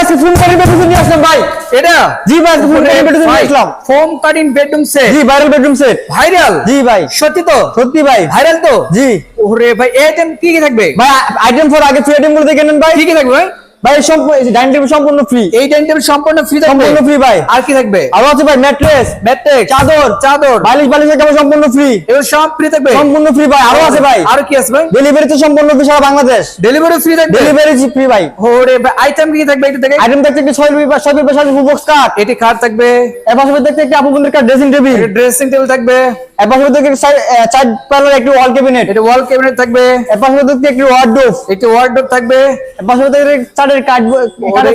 আজকে foam cutting bedroom নিয়ে আসলাম ভাই। এটা জি ভাই, ফোম কাটিং বেডরুম নিয়ে আসলাম। Foam cutting bedroom set. জি ভাইরাল বেডরুম সেট। ভাইরাল? জি ভাই। সত্যি তো? সত্যি ভাই। ভাইরাল তো? জি ওরে ভাই, আইটেম কি কি থাকবে ভাই, আইটেম ফর আগে ফ্রি আইটেম গুলো দেখে নেন ভাই। কি কি থাকবে ভাই? ভাই সম্পূর্ণ ডাইনিং টেবিল সম্পূর্ণ ফ্রি। এই ডাইনিং টেবিল সম্পূর্ণ ফ্রি থাকবে? সম্পূর্ণ ফ্রি ভাই। আর কি থাকবে? আরো আছে ভাই ম্যাট্রেস, ম্যাট্রেস, চাদর, চাদর, বালিশের কাপড় সম্পূর্ণ ফ্রি। এগুলো সব ফ্রি থাকবে? সম্পূর্ণ ফ্রি ভাই। আরো আছে ভাই। আর কি আছে ভাই? ডেলিভারি তো সম্পূর্ণ ফ্রি সারা বাংলাদেশ। ডেলিভারি ফ্রি থাকবে? ডেলিভারি ফ্রি ভাই। ওরে ভাই, আইটেম কি কি থাকবে একটু দেখে। আইটেম দেখতে কি 6 রুপি 7 রুপি 7 বক্স কাট। এটি খাট থাকবে, এর পাশে দেখতে কি আপু বন্ধুর ড্রেসিং টেবিল। ড্রেসিং টেবিল থাকবে, এর পাশে দেখতে চার প্যানেলের একটি ওয়াল ক্যাবিনেট। এটা ওয়াল ক্যাবিনেট থাকবে, এর পাশে দেখতে একটি ওয়ার্ডরোব। একটি ওয়ার্ডরোব থাকবে, এর পাশে দেখতে চারের কাট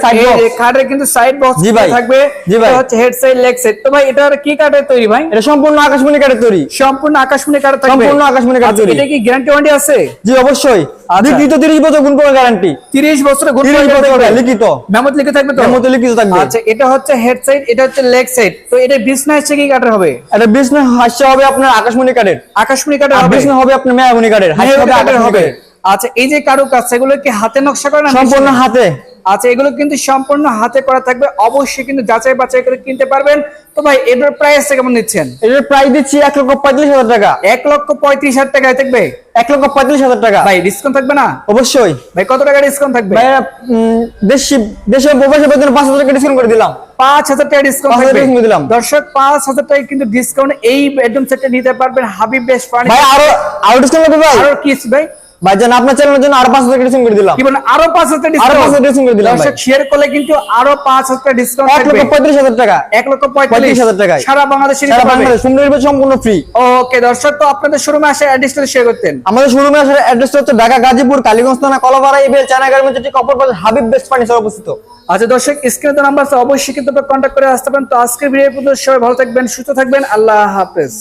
সাইড বক্স। এই কাঠের কিন্তু সাইড বক্স জি ভাই। থাকবে। জি ভাই। এটা হচ্ছে হেড সাইড লেগ সাইড। তো ভাই এটা কি কাঠের তৈরি ভাই? এটা সম্পূর্ণ আকাশমণি কাঠের তৈরি। সম্পূর্ণ আকাশমণি কাঠ থাকবে? সম্পূর্ণ আকাশমণি কাঠের আচ্ছা, তৈরি। এটা কি গ্যারান্টি ওয়ারেন্টি আছে? জি অবশ্যই। আচ্ছা। লিখিত 30 বছর গুণপূর্ণ গ্যারান্টি। 30 বছরের গুণ 30 বছর লিখিত। মেমোতে লিখে থাকবে তো? মেমোতে লিখিত থাকবে। আচ্ছা, এটা হচ্ছে হেড সাইড, এটা হচ্ছে লেগ সাইড। তো এটা বিছনা হচ্ছে কি কাঠের হবে? এটা বিছনা হাসছে হবে আপনার আকাশমণি কাঠের। আকাশমণি কাঠের আর হবে? বিছনা হবে আপনার মেহগনি কাঠের। হাসছে হবে কাঠের আকাশমণি হবে। কাঠের। আচ্ছা, এই যে কারুকাজ সেগুলো কি হাতে নকশা করা না সম্পূর্ণ মেশিনে? হাতে। আচ্ছা, এগুলো কিন্তু সম্পূর্ণ হাতে করা থাকবে। অবশ্যই কিন্তু যাচাই বাছাই করে কিনতে পারবেন। তো ভাই এটার প্রাইস কেমন নিচ্ছেন? এটার প্রাইস দিচ্ছি 1,35,000 টাকা। 1,35,000 টাকায় থাকবে? 1,35,000 টাকা। ভাই ডিসকাউন্ট থাকবে না? অবশ্যই ভাই কত টাকা ডিসকাউন্ট থাকবে? ভাই দেশে প্রবাসী জন্য 5,000 টাকা ডিসকাউন্ট করে দিলাম। 5,000 টাকা ডিসকাউন্ট 5,000 থাকবে discount দিলাম। দর্শক, 5,000 টাকা কিন্তু ডিসকাউন্ট এই বেডরুম সেটটা নিতে পারবেন হাবিব বেস্ট ভাই ফার্নিচার। আরো ডিসকাউন্ট করবে ভাই। আর কি আছে ভাই? ভাই জান আপনার চ্যানেলের জন্য আরো 5,000 টাকা ডিসকাউন্ট করে দিলাম। কি বলেন, আরো 5,000 টাকা আরো ডিসকাউন্ট? 5,000 discount করে দিলাম দর্শক ভাই। শেয়ার করলে কিন্তু আরো 5,000 টাকা ডিসকাউন্ট থাকবে। 1,35,000 টাকা। 1,35,000 টাকায়। সারা বাংলাদেশে নিতে সারা পারবে। বাংলাদেশ সুন্দর সম্পূর্ণ ফ্রি। ওকে দর্শক, তো আপনাদের শোরুমে আসে অ্যাড্রেসটা শেয়ার করতেন। আমাদের শোরুমে আসার অ্যাড্রেসটা হচ্ছে ঢাকা গাজীপুর কালীগঞ্জ থানা কলাপাড়া ইবেল চায়না গার্মেন্টস ঠিক অপর পাশে হাবিব বেস্ট ফার্নিচার অবস্থিত। আচ্ছা দর্শক, স্ক্রিনে তো নাম্বার আছে, অবশ্যই কিন্তু কন্ট্যাক্ট করে আসতে পারেন। তো আজকের ভিডিও পর্যন্ত সবাই ভালো থাকবেন, সুস্থ থাকবেন, আল্লাহ হাফেজ।